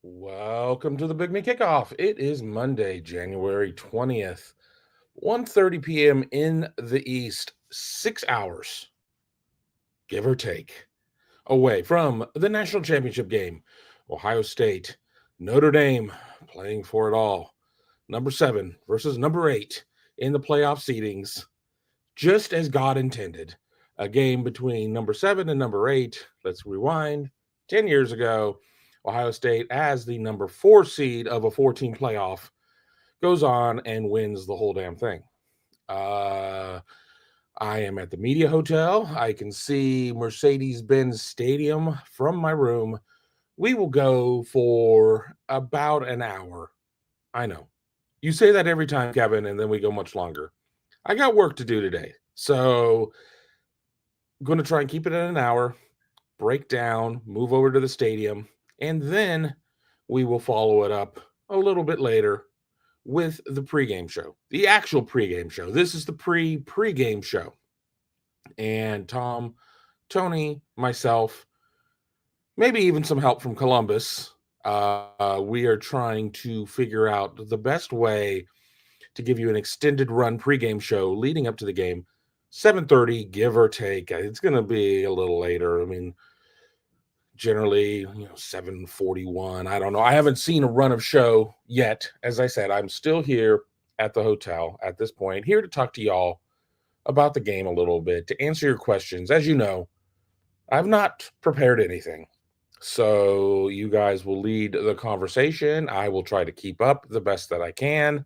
Welcome to the Big Me Kickoff. It is Monday, January 20th, 1:30 p.m. in the East, 6 hours, give or take, away from the national championship game. Ohio State, Notre Dame playing for it all. Number 7 versus number 8 in the playoff seedings, just as God intended. A game between number 7 and number 8. Let's rewind. 10 years ago, Ohio State, as the number 4 seed of a 14 playoff, goes on and wins the whole damn thing. I am at the Media Hotel. I can see Mercedes-Benz Stadium from my room. We will go for about an hour. I know. You say that every time, Kevin, and then we go much longer. I got work to do today. So I'm going to try and keep it at an hour, break down, move over to the stadium, and then we will follow it up a little bit later with the pregame show, the actual pregame show. This is the pregame show. And Tom, Tony, myself, maybe even some help from Columbus. We are trying to figure out the best way to give you an extended run pregame show leading up to the game. 7:30, give or take. It's going to be a little later. I mean, generally, 7:41. I don't know. I haven't seen a run of show yet. As I said, I'm still here at the hotel at this point, here to talk to y'all about the game a little bit, to answer your questions. As you know, I've not prepared anything. So you guys will lead the conversation. I will try to keep up the best that I can.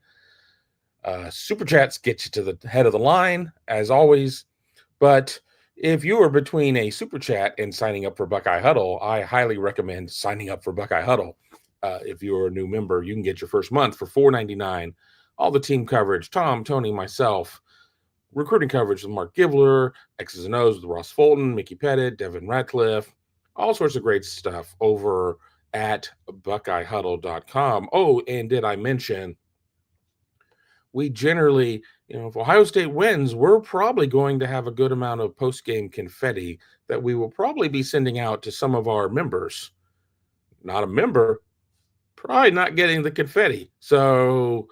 Super chats get you to the head of the line, as always. But if you are between a super chat and signing up for Buckeye Huddle, I highly recommend signing up for Buckeye Huddle. If you're a new member, you can get your first month for $4.99. All the team coverage, Tom, Tony, myself, recruiting coverage with Mark Givler, X's and O's with Ross Fulton, Mickey Pettit, Devin Ratcliffe, all sorts of great stuff over at BuckeyeHuddle.com. Oh, and did I mention, we generally, if Ohio State wins, we're probably going to have a good amount of post-game confetti that we will probably be sending out to some of our members. Not a member, probably not getting the confetti. So,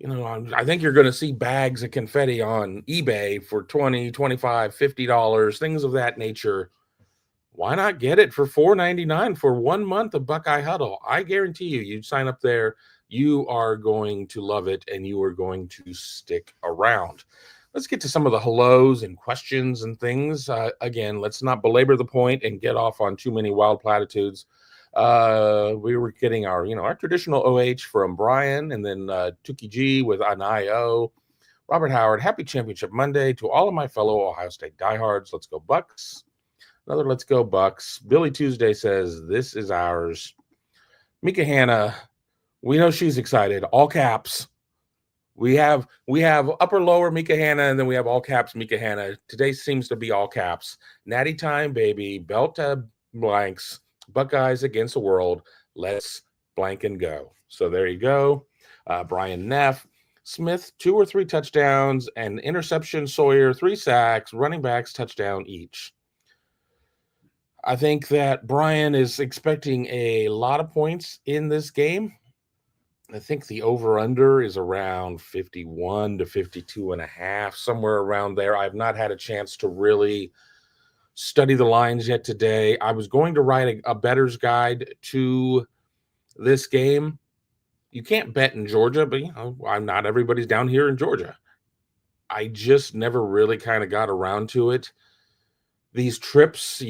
I think you're going to see bags of confetti on eBay for $20, $25, $50, things of that nature. Why not get it for $4.99 for 1 month of Buckeye Huddle? I guarantee you sign up there, you are going to love it, and you are going to stick around. Let's get to some of the hellos and questions and things. Again, let's not belabor the point and get off on too many wild platitudes. We were getting our traditional OH from Brian, and then Tuki G with an IO. Robert Howard, happy Championship Monday to all of my fellow Ohio State diehards. Let's go Bucks. Another let's go Bucks. Billy Tuesday says, this is ours. Mika Hanna, we know she's excited. All caps. We have upper lower Mika Hanna, and then we have all caps Mika Hanna. Today seems to be all caps. Natty time, baby. Belt to blanks. Buckeyes against the world. Let's blank and go. So there you go. Brian Neff. Smith, 2 or 3 touchdowns, and interception. Sawyer, 3 sacks. Running backs, touchdown each. I think that Brian is expecting a lot of points in this game. I think the over-under is around 51 to 52.5, somewhere around there. I've not had a chance to really study the lines yet today. I was going to write a bettor's guide to this game. You can't bet in Georgia, but I'm not everybody's down here in Georgia. I just never really kind of got around to it. These trips,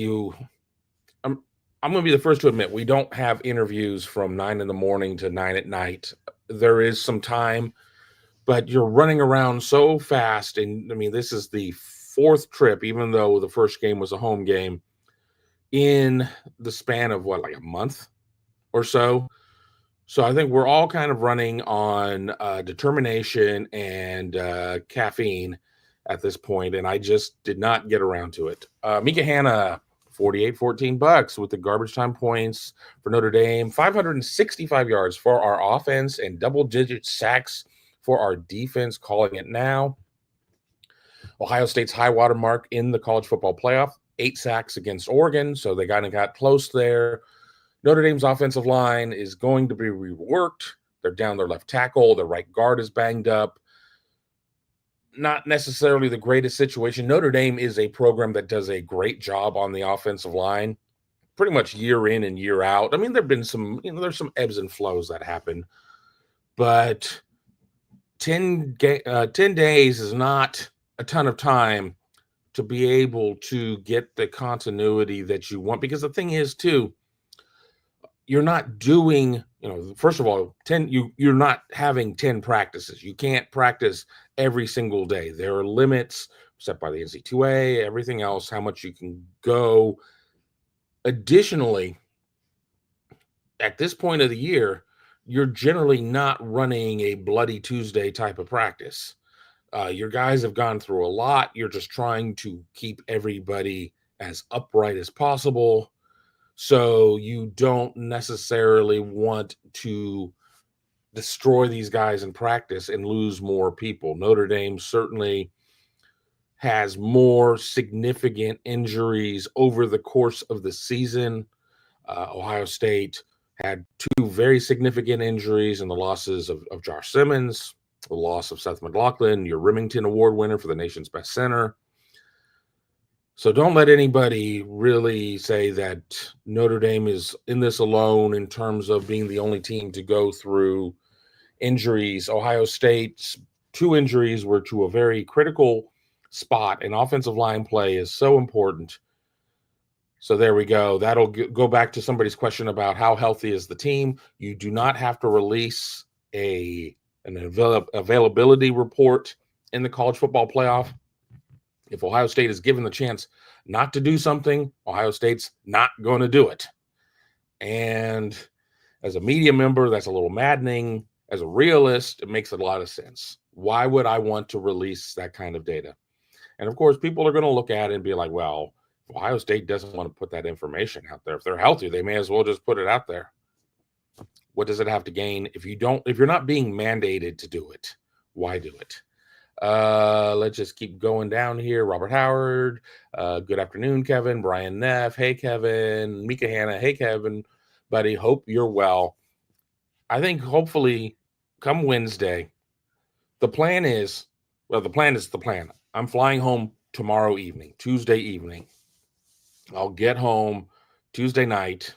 I'm going to be the first to admit, we don't have interviews from 9 in the morning to 9 at night. There is some time, but you're running around so fast. And I mean, this is the 4th trip, even though the first game was a home game, in the span of like a month or so. So I think we're all kind of running on determination and caffeine at this point, and I just did not get around to it. Mika Hanna, $48-14 with the garbage time points for Notre Dame, 565 yards for our offense and double-digit sacks for our defense, calling it now. Ohio State's high water mark in the college football playoff, 8 sacks against Oregon, so they kind of got close there. Notre Dame's offensive line is going to be reworked. They're down their left tackle. Their right guard is banged up. Not necessarily the greatest situation. Notre Dame is a program that does a great job on the offensive line, pretty much year in and year out. I mean, there've been some, there's some ebbs and flows that happen, but 10 days is not a ton of time to be able to get the continuity that you want. Because the thing is, too, you're not doing, first of all, you're not having 10 practices. You can't practice every single day. There are limits set by the NC2A, everything else, how much you can go. Additionally, at this point of the year, you're generally not running a bloody Tuesday type of practice. Your guys have gone through a lot. You're just trying to keep everybody as upright as possible. So you don't necessarily want to destroy these guys in practice and lose more people. Notre Dame certainly has more significant injuries over the course of the season. Ohio State had 2 very significant injuries and the losses of Josh Simmons, the loss of Seth McLaughlin, your Remington Award winner for the nation's best center. So don't let anybody really say that Notre Dame is in this alone in terms of being the only team to go through injuries. Ohio State's 2 injuries were to a very critical spot, and offensive line play is so important. So there we go. That'll go back to somebody's question about how healthy is the team. You do not have to release an availability report in the college football playoff. If Ohio State is given the chance not to do something, Ohio State's not going to do it. And as a media member, that's a little maddening. As a realist, it makes a lot of sense. Why would I want to release that kind of data? And of course, people are going to look at it and be like, well, if Ohio State doesn't want to put that information out there, if they're healthy, they may as well just put it out there. What does it have to gain? If you're not being mandated to do it, why do it? Let's just keep going down here. Robert Howard, good afternoon, Kevin. Brian Neff, hey, Kevin. Mika Hanna, hey, Kevin. Buddy, hope you're well. I think hopefully come Wednesday, the plan is the plan. I'm flying home tomorrow evening, Tuesday evening. I'll get home Tuesday night.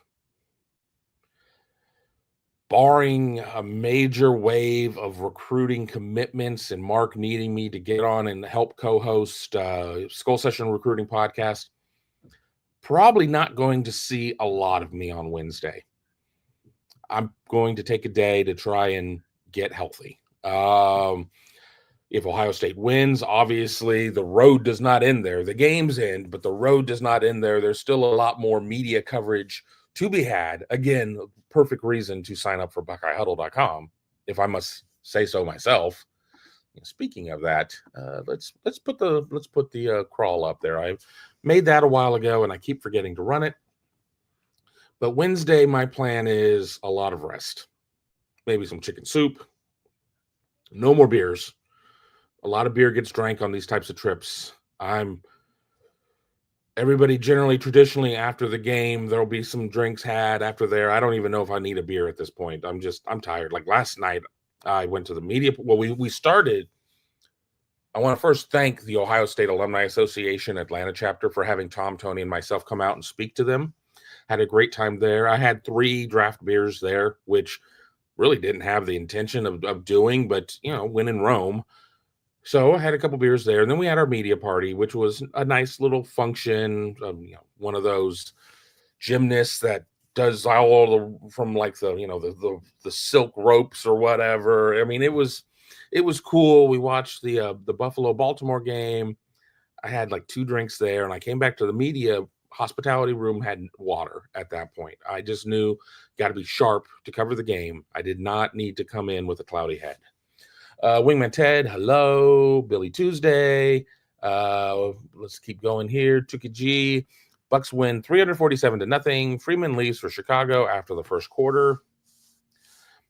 Barring a major wave of recruiting commitments and Mark needing me to get on and help co-host Skull Session Recruiting Podcast, probably not going to see a lot of me on Wednesday. I'm going to take a day to try and get healthy. If Ohio State wins, obviously the road does not end there. The games end, but the road does not end there. There's still a lot more media coverage to be had. Again, perfect reason to sign up for BuckeyeHuddle.com, if I must say so myself. Speaking of that, let's put the crawl up there. I made that a while ago, and I keep forgetting to run it. But Wednesday, my plan is a lot of rest, maybe some chicken soup, no more beers. A lot of beer gets drank on these types of trips. Everybody generally, traditionally, after the game, there'll be some drinks had after there. I don't even know if I need a beer at this point. I'm tired. Like last night, I went to the media. Well, we started. I want to first thank the Ohio State Alumni Association Atlanta chapter for having Tom, Tony, and myself come out and speak to them. Had a great time there. I had 3 draft beers there, which really didn't have the intention of doing, but, when in Rome. So I had a couple beers there, and then we had our media party, which was a nice little function. One of those gymnasts that does all from like the silk ropes or whatever. I mean, it was cool. We watched the Buffalo Baltimore game. I had like 2 drinks there, and I came back to the media hospitality room, had water at that point. I just knew got to be sharp to cover the game. I did not need to come in with a cloudy head. Wingman Ted, hello. Billy Tuesday. Let's keep going here. Tuki G. Bucks win 347-0. Freeman leaves for Chicago after the first quarter.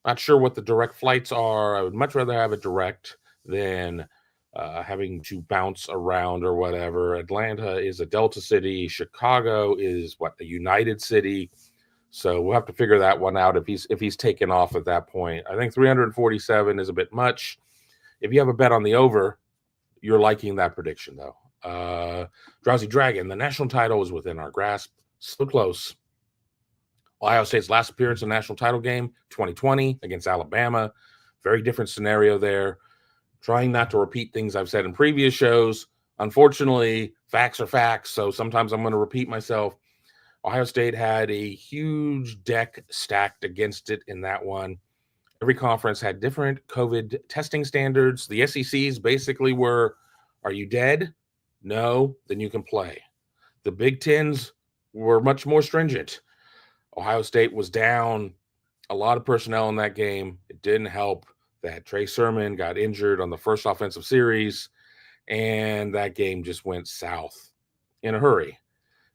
Not sure what the direct flights are. I would much rather have it direct than having to bounce around or whatever. Atlanta is a Delta city. Chicago is a United city. So we'll have to figure that one out if he's taken off at that point. I think 347 is a bit much. If you have a bet on the over, you're liking that prediction, though. Drowsy Dragon, the national title is within our grasp. So close. Ohio State's last appearance in the national title game, 2020 against Alabama. Very different scenario there. Trying not to repeat things I've said in previous shows. Unfortunately, facts are facts, so sometimes I'm going to repeat myself. Ohio State had a huge deck stacked against it in that one. Every conference had different COVID testing standards. The SECs basically were, are you dead? No, then you can play. The Big Tens were much more stringent. Ohio State was down a lot of personnel in that game. It didn't help that Trey Sermon got injured on the first offensive series, and that game just went south in a hurry.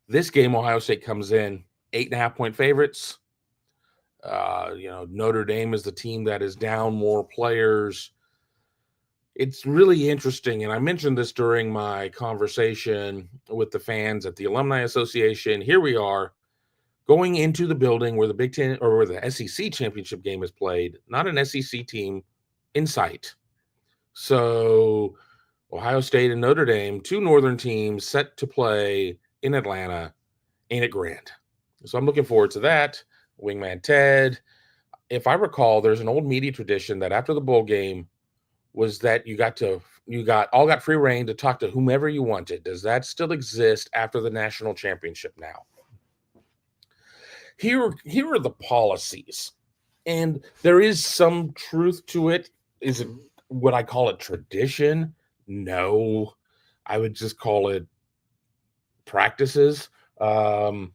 This game, Ohio State comes in 8.5-point favorites. Notre Dame is the team that is down more players. It's really interesting, and I mentioned this during my conversation with the fans at the Alumni Association. Here we are going into the building where the Big Ten or where the SEC championship game is played, not an SEC team in sight. So Ohio State and Notre Dame, two Northern teams set to play in Atlanta. Ain't it grand? So I'm looking forward to that. Wingman Ted. If I recall, there's an old media tradition that after the bowl game was that you got free reign to talk to whomever you wanted. Does that still exist after the national championship now? Here are the policies, and there is some truth to it. Is it what I call it tradition? No, I would just call it practices. During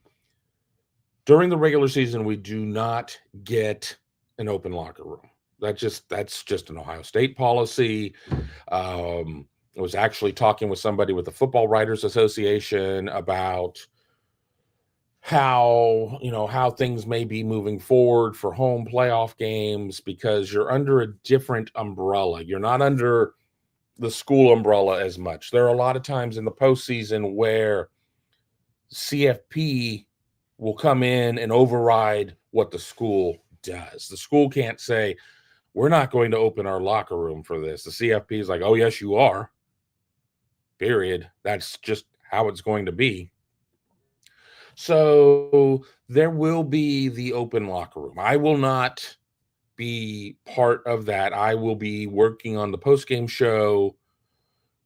the regular season, we do not get an open locker room. That's just an Ohio State policy. I was actually talking with somebody with the Football Writers Association about how things may be moving forward for home playoff games because you're under a different umbrella. You're not under the school umbrella as much. There are a lot of times in the postseason where CFP will come in and override what the school does. The school can't say, we're not going to open our locker room for this. The CFP is like, oh, yes, you are. Period. That's just how it's going to be. So there will be the open locker room. I will not be part of that. I will be working on the post-game show,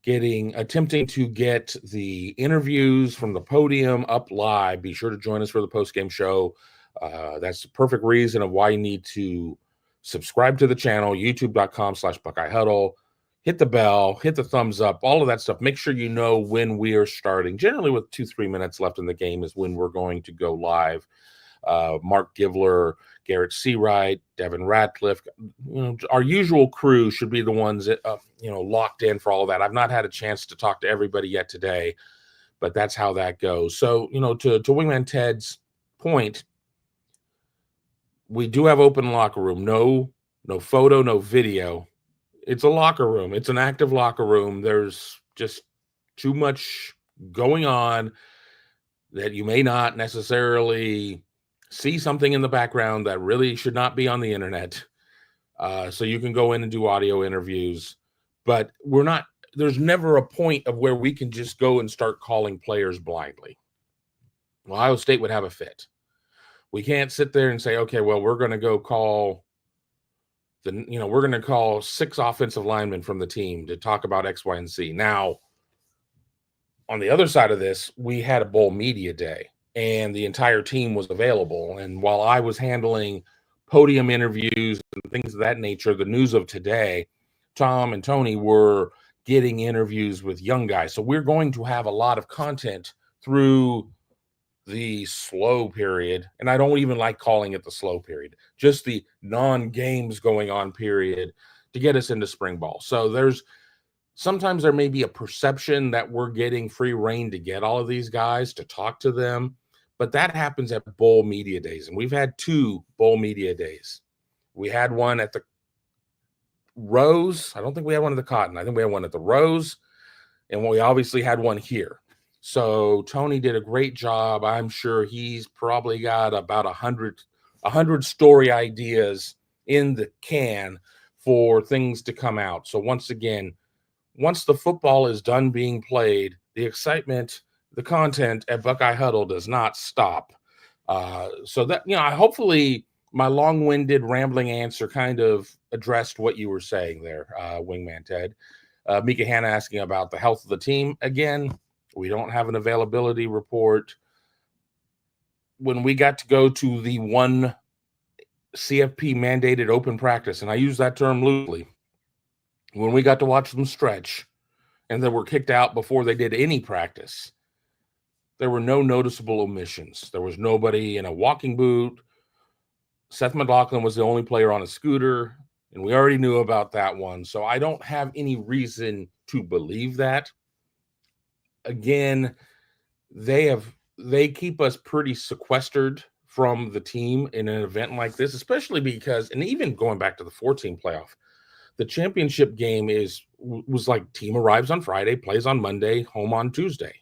attempting to get the interviews from the podium up live. Be sure to join us for the post-game show. That's the perfect reason of why you need to subscribe to the channel, youtube.com/Buckeye Huddle. Hit the bell, hit the thumbs up, all of that stuff. Make sure you know when we are starting. Generally with 2-3 minutes left in the game is when we're going to go live. Mark Givler, Garrett Seawright, Devin Ratcliffe, our usual crew should be the ones that, locked in for all of that. I've not had a chance to talk to everybody yet today, but that's how that goes. So, to Wingman Ted's point, we do have open locker room. No photo, no video. It's a locker room. It's an active locker room. There's just too much going on that you may not necessarily see something in the background that really should not be on the internet. So you can go in and do audio interviews, but there's never a point of where we can just go and start calling players blindly. Ohio State would have a fit. We can't sit there and say, okay, well, we're going to go call we're going to call 6 offensive linemen from the team to talk about X, Y, and Z. Now, on the other side of this, we had a bowl media day, and the entire team was available. And while I was handling podium interviews and things of that nature, the news of today, Tom and Tony were getting interviews with young guys. So we're going to have a lot of content through the slow period, and I don't even like calling it the slow period, just the non-games going on period to get us into spring ball. So sometimes there may be a perception that we're getting free reign to get all of these guys to talk to them, but that happens at bowl media days, and we've had 2 bowl media days. We had one at the Rose. I don't think we had one at the Cotton. I think we had one at the Rose, and we obviously had one here. So Tony did a great job. I'm sure he's probably got about 100 story ideas in the can for things to come out. So once again, once the football is done being played, the excitement, the content at Buckeye Huddle does not stop. So that, hopefully my long-winded rambling answer kind of addressed what you were saying there, Wingman Ted. Mika Hanna asking about the health of the team. Again, we don't have an availability report. When we got to go to the one CFP mandated open practice, and I use that term loosely, when we got to watch them stretch and they were kicked out before they did any practice, there were no noticeable omissions. There was nobody in a walking boot. Seth McLaughlin was the only player on a scooter, and we already knew about that one. So I don't have any reason to believe that. Again, they keep us pretty sequestered from the team in an event like this, especially because, and even going back to the 14 playoff, the championship game was like team arrives on Friday, plays on Monday, home on Tuesday.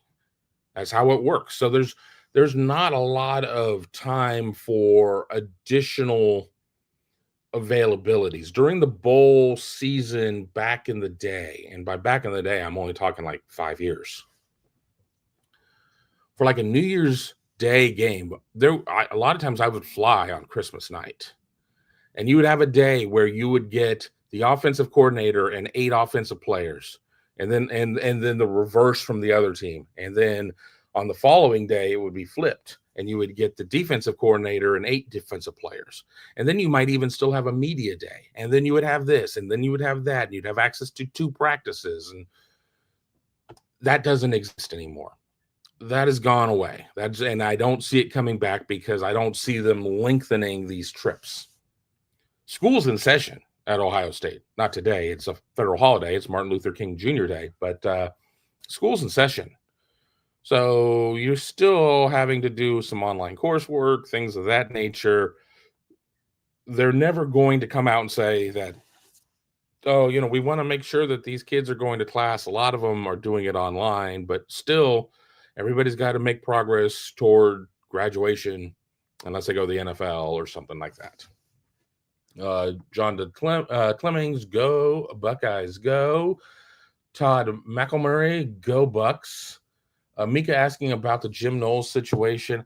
That's how it works. So there's not a lot of time for additional availabilities during the bowl season back in the day. And by back in the day, I'm only talking like 5 years. For like a New Year's Day game, a lot of times I would fly on Christmas night, and you would have a day where you would get the offensive coordinator and 8 offensive players, and then the reverse from the other team, and then on the following day it would be flipped, and you would get the defensive coordinator and 8 defensive players, and then you might even still have a media day, and then you would have this, and then you would have that, and you'd have access to 2 practices, and that doesn't exist anymore. That has gone away. And I don't see it coming back because I don't see them lengthening these trips. School's in session at Ohio State. Not today. It's a federal holiday. It's Martin Luther King Jr. Day, but school's in session. So you're still having to do some online coursework, things of that nature. They're never going to come out and say that, oh, we want to make sure that these kids are going to class. A lot of them are doing it online, but still, everybody's got to make progress toward graduation unless they go to the NFL or something like that. John Clemmings, go. Buckeyes, go. Todd McElmurray, go Bucks. Mika asking about the Jim Knowles situation.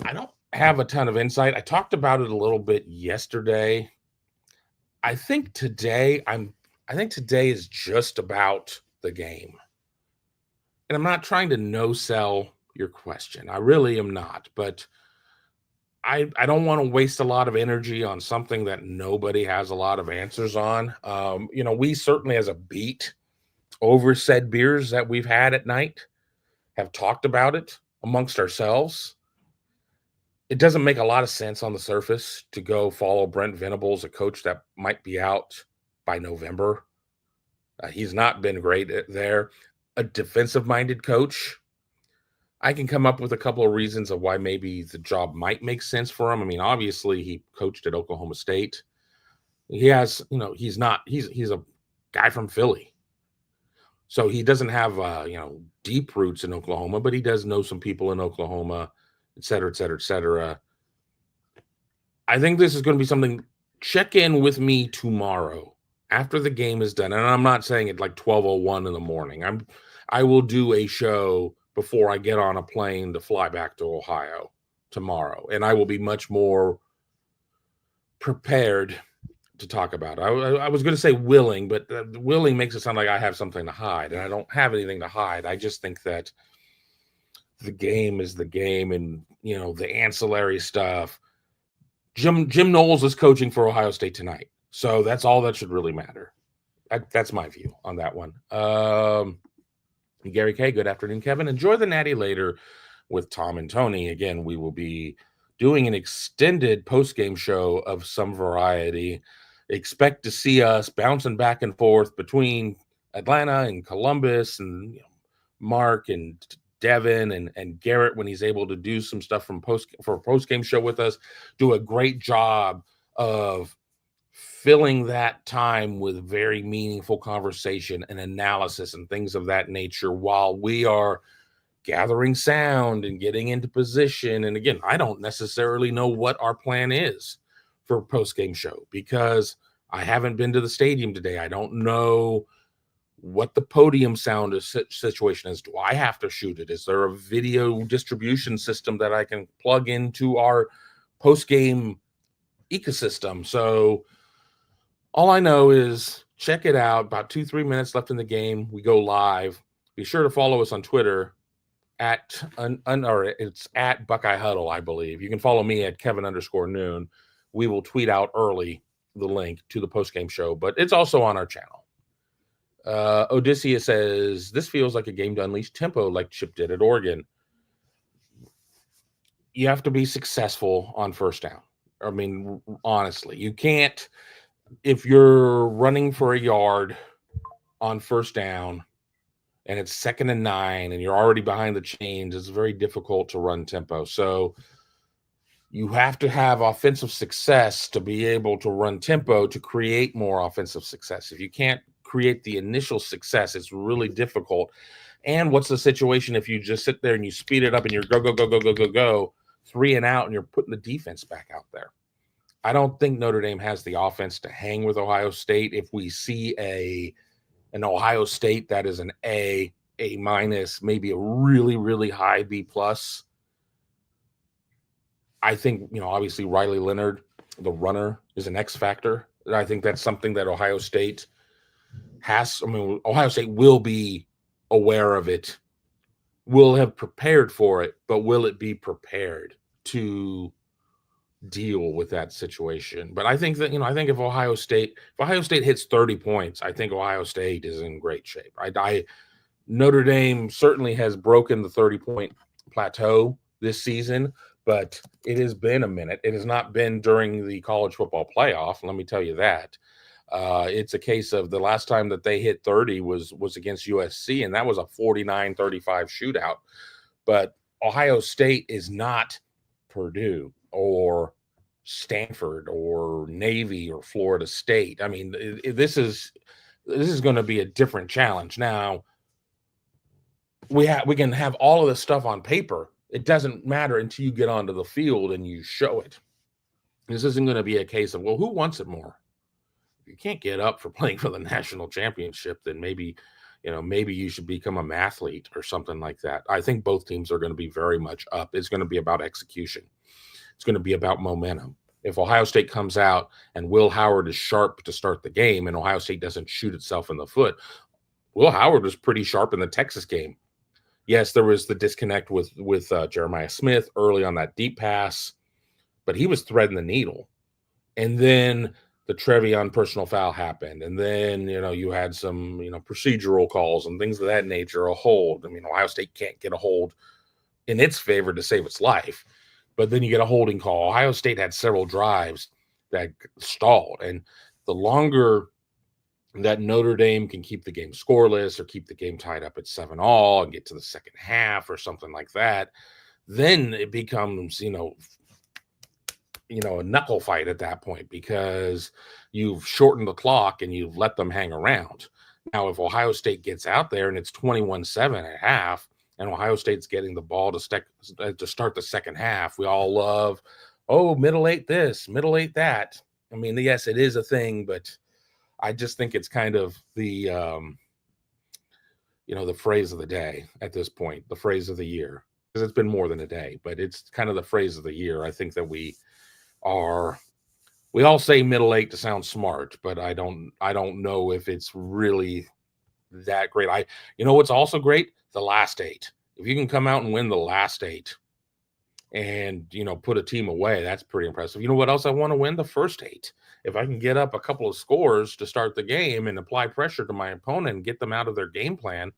I don't have a ton of insight. I talked about it a little bit yesterday. I think today is just about the game. And I'm not trying to no-sell your question. I really am not. But I don't want to waste a lot of energy on something that nobody has a lot of answers on. We certainly, as a beat, over said beers that we've had at night, have talked about it amongst ourselves. It doesn't make a lot of sense on the surface to go follow Brent Venables, a coach that might be out by November. He's not been great there. A defensive-minded coach, I can come up with a couple of reasons of why maybe the job might make sense for him. I mean, obviously he coached at Oklahoma State. He has, he's a guy from Philly. So he doesn't have, deep roots in Oklahoma, but he does know some people in Oklahoma, et cetera, et cetera, et cetera. I think this is going to be something. Check in with me tomorrow after the game is done. And I'm not saying it like 12:01 in the morning. I will do a show before I get on a plane to fly back to Ohio tomorrow. And I will be much more prepared to talk about it. I was going to say willing, but willing makes it sound like I have something to hide, and I don't have anything to hide. I just think that the game is the game, and, the ancillary stuff. Jim Knowles is coaching for Ohio State tonight. So that's all that should really matter. That's my view on that one. Gary K, good afternoon, Kevin. Enjoy the Natty later with Tom and Tony. Again, we will be doing an extended post-game show of some variety. Expect to see us bouncing back and forth between Atlanta and Columbus, and Mark and Devin and Garrett, when he's able to do some stuff for a post-game show with us, do a great job of filling that time with very meaningful conversation and analysis and things of that nature while we are gathering sound and getting into position. And again, I don't necessarily know what our plan is for post-game show because I haven't been to the stadium today. I don't know what the podium sound situation is. Do I have to shoot it? Is there a video distribution system that I can plug into our post-game ecosystem? So all I know is check it out. About 2-3 minutes left in the game. We go live. Be sure to follow us on Twitter it's at Buckeye Huddle, I believe. You can follow me at Kevin_noon. We will tweet out early the link to the post-game show, but it's also on our channel. Odysseus says, this feels like a game to unleash tempo like Chip did at Oregon. You have to be successful on first down. I mean, honestly, you can't, if you're running for a yard on first down and it's 2nd and 9 and you're already behind the chains, it's very difficult to run tempo. So you have to have offensive success to be able to run tempo to create more offensive success. If you can't create the initial success, it's really difficult. And what's the situation if you just sit there and you speed it up and you're go, 3 and out, and you're putting the defense back out there? I don't think Notre Dame has the offense to hang with Ohio State. If we see an Ohio State that is an A minus, maybe a really, really high B plus, I think, obviously Riley Leonard, the runner, is an X factor. I think that's something that Ohio State has. Ohio State will be aware of it, will have prepared for it, but will it be prepared to deal with that situation? But I think that, I think if Ohio State hits 30 points, I think Ohio State is in great shape. Notre Dame certainly has broken the 30-point plateau this season, but it has been a minute. It has not been during the college football playoff, let me tell you that. It's a case of the last time that they hit 30 was against USC, and that was a 49-35 shootout. But Ohio State is not Purdue or Stanford or Navy or Florida State. I mean, this is going to be a different challenge. Now, we can have all of this stuff on paper. It doesn't matter until you get onto the field and you show it. This isn't going to be a case of, well, who wants it more? If you can't get up for playing for the national championship, then maybe you should become a mathlete or something like that. I think both teams are going to be very much up. It's going to be about execution. It's going to be about momentum. If Ohio State comes out and Will Howard is sharp to start the game and Ohio State doesn't shoot itself in the foot, Will Howard was pretty sharp in the Texas game. Yes, there was the disconnect with Jeremiah Smith early on that deep pass, but he was threading the needle. And then the Trevion personal foul happened. And then, you had some, procedural calls and things of that nature, a hold. I mean, Ohio State can't get a hold in its favor to save its life. But then you get a holding call. Ohio State had several drives that stalled. And the longer that Notre Dame can keep the game scoreless or keep the game tied up at 7-all and get to the second half or something like that, then it becomes, a knuckle fight at that point because you've shortened the clock and you've let them hang around. Now, if Ohio State gets out there and it's 21-7 at half and Ohio State's getting the ball to start the second half, we all love, middle eight this, middle eight that. I mean, yes, it is a thing, but I just think it's kind of the, the phrase of the day at this point, the phrase of the year, because it's been more than a day, but it's kind of the phrase of the year. I think that we all say middle eight to sound smart, but I don't know if it's really that great. What's also great? The last 8. If you can come out and win the last 8 and, put a team away, that's pretty impressive. You know what else I want to win? The first 8. If I can get up a couple of scores to start the game and apply pressure to my opponent and get them out of their game plan,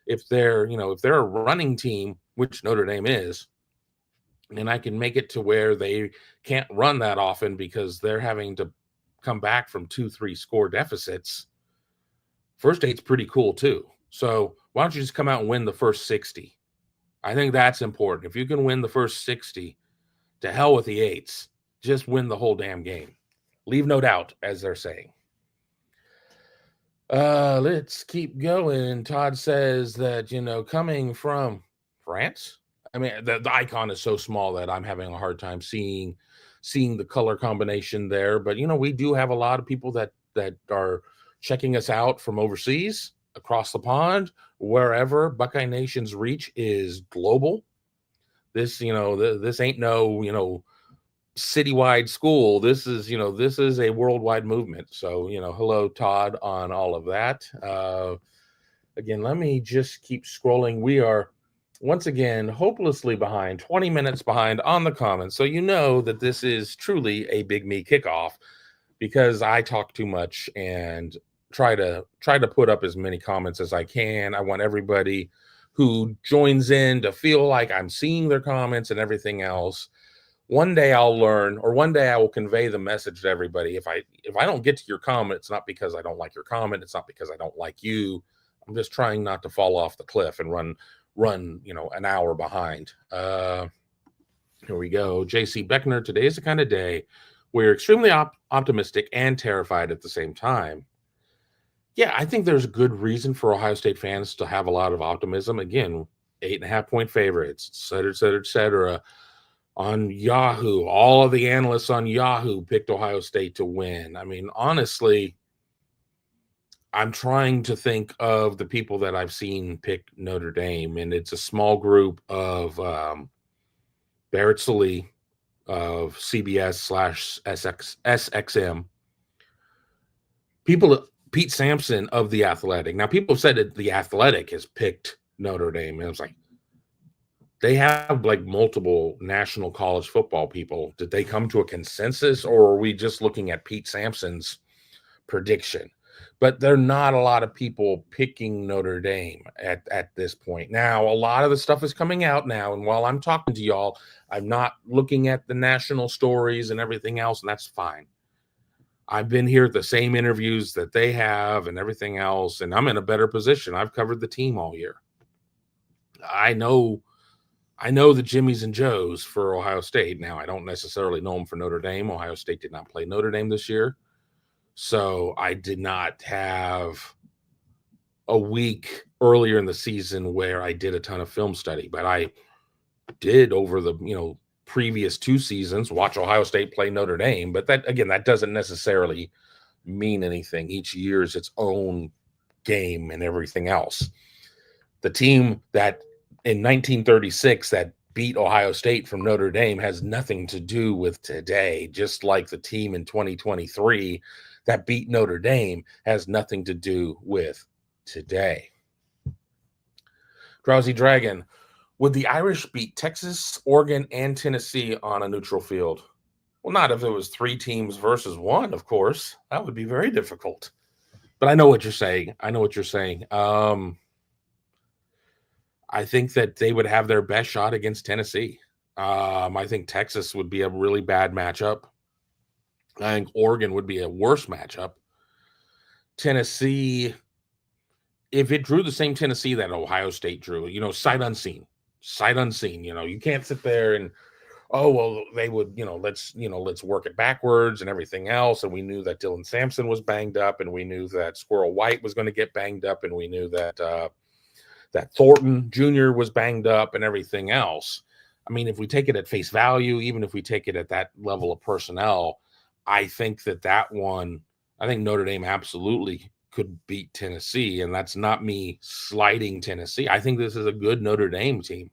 if they're a running team, which Notre Dame is, and I can make it to where they can't run that often because they're having to come back from 2-3 score deficits, first 8's pretty cool too. So why don't you just come out and win the first 60? I think that's important. If you can win the first 60, to hell with the 8s. Just win the whole damn game. Leave no doubt, as they're saying. Let's keep going. Todd says that, coming from France? I mean, the icon is so small that I'm having a hard time seeing the color combination there. But we do have a lot of people that are checking us out from overseas, across the pond, wherever. Buckeye Nation's reach is global. This ain't no citywide school. This is a worldwide movement. So hello Todd on all of that. Again, let me just keep scrolling. We are once again hopelessly behind, 20 minutes behind on the comments. So that this is truly a Big Me Kickoff, because I talk too much and try to put up as many comments as I can. I want everybody who joins in to feel like I'm seeing their comments and everything else. One day I'll learn, or one day I will convey the message to everybody. If I don't get to your comment, it's not because I don't like your comment. It's not because I don't like you. I'm just trying not to fall off the cliff and run an hour behind. Here we go. JC Beckner, today is the kind of day we're extremely optimistic and terrified at the same time. Yeah, I think there's a good reason for Ohio State fans to have a lot of optimism. Again, 8.5-point favorites, et cetera, et cetera, et cetera. On Yahoo, all of the analysts on Yahoo picked Ohio State to win. I mean, honestly, I'm trying to think of the people that I've seen pick Notre Dame, and it's a small group of Barrett Sallee of CBS/SXM. Pete Sampson of The Athletic. Now, people have said that The Athletic has picked Notre Dame, and it's like, they have like multiple national college football people. Did they come to a consensus, or are we just looking at Pete Sampson's prediction? But there are not a lot of people picking Notre Dame at this point. Now, a lot of the stuff is coming out now, and while I'm talking to y'all, I'm not looking at the national stories and everything else, and that's fine. I've been here at the same interviews that they have and everything else, and I'm in a better position. I've covered the team all year. I know the Jimmies and Joes for Ohio State. Now, I don't necessarily know them for Notre Dame. Ohio State did not play Notre Dame this year. So I did not have a week earlier in the season where I did a ton of film study, but I did over the, previous 2 seasons watch Ohio State play Notre Dame. But that doesn't necessarily mean anything. Each year is its own game and everything else. The team that in 1936 that beat Ohio State from Notre Dame has nothing to do with today, just like the team in 2023 that beat Notre Dame has nothing to do with today. Drowsy Dragon, would the Irish beat Texas, Oregon, and Tennessee on a neutral field? Well, not if it was 3 teams versus 1, of course. That would be very difficult. But I know what you're saying. I think that they would have their best shot against Tennessee. I think Texas would be a really bad matchup. I think Oregon would be a worse matchup. Tennessee, if it drew the same Tennessee that Ohio State drew, sight unseen. You can't sit there and, they would, let's work it backwards and everything else. And we knew that Dylan Sampson was banged up, and we knew that Squirrel White was going to get banged up, and we knew that that Thornton Jr. was banged up and everything else. I mean, if we take it at face value, even if we take it at that level of personnel, I think I think Notre Dame absolutely could beat Tennessee, and that's not me slighting Tennessee. I think this is a good Notre Dame team,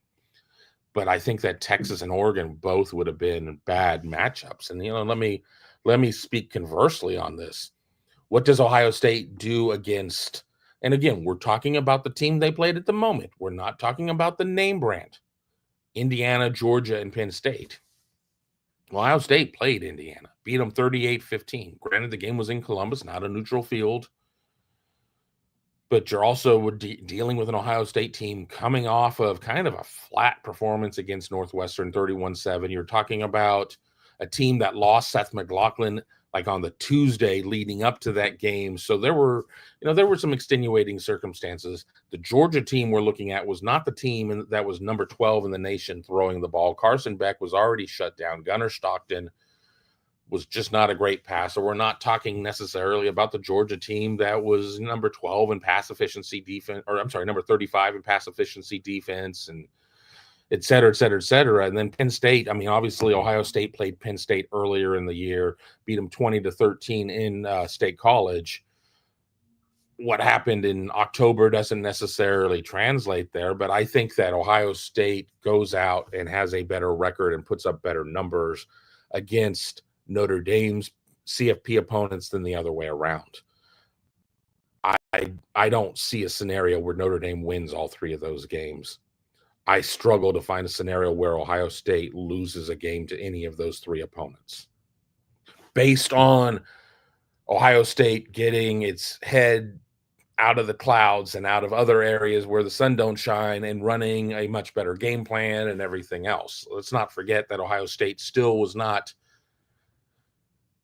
but I think that Texas and Oregon both would have been bad matchups. And, let me speak conversely on this. What does Ohio State do against, and again, we're talking about the team they played at the moment. We're not talking about the name brand, Indiana, Georgia, and Penn State. Ohio State played Indiana, beat them 38-15. Granted, the game was in Columbus, not a neutral field. But you're also dealing with an Ohio State team coming off of kind of a flat performance against Northwestern, 31-7. You're talking about a team that lost Seth McLaughlin like on the Tuesday leading up to that game. So there were some extenuating circumstances. The Georgia team we're looking at was not the team that was number 12 in the nation throwing the ball. Carson Beck was already shut down. Gunnar Stockton was just not a great passer. We're not talking necessarily about the Georgia team that was number 12 in pass efficiency defense, or I'm sorry, number 35 in pass efficiency defense. And et cetera, et cetera, et cetera. And then Penn State, I mean, obviously Ohio State played Penn State earlier in the year, beat them 20-13 in State College. What happened in October doesn't necessarily translate there, but I think that Ohio State goes out and has a better record and puts up better numbers against Notre Dame's CFP opponents than the other way around. I don't see a scenario where Notre Dame wins all three of those games. I struggle to find a scenario where Ohio State loses a game to any of those three opponents. Based on Ohio State getting its head out of the clouds and out of other areas where the sun don't shine and running a much better game plan and everything else. Let's not forget that Ohio State still was not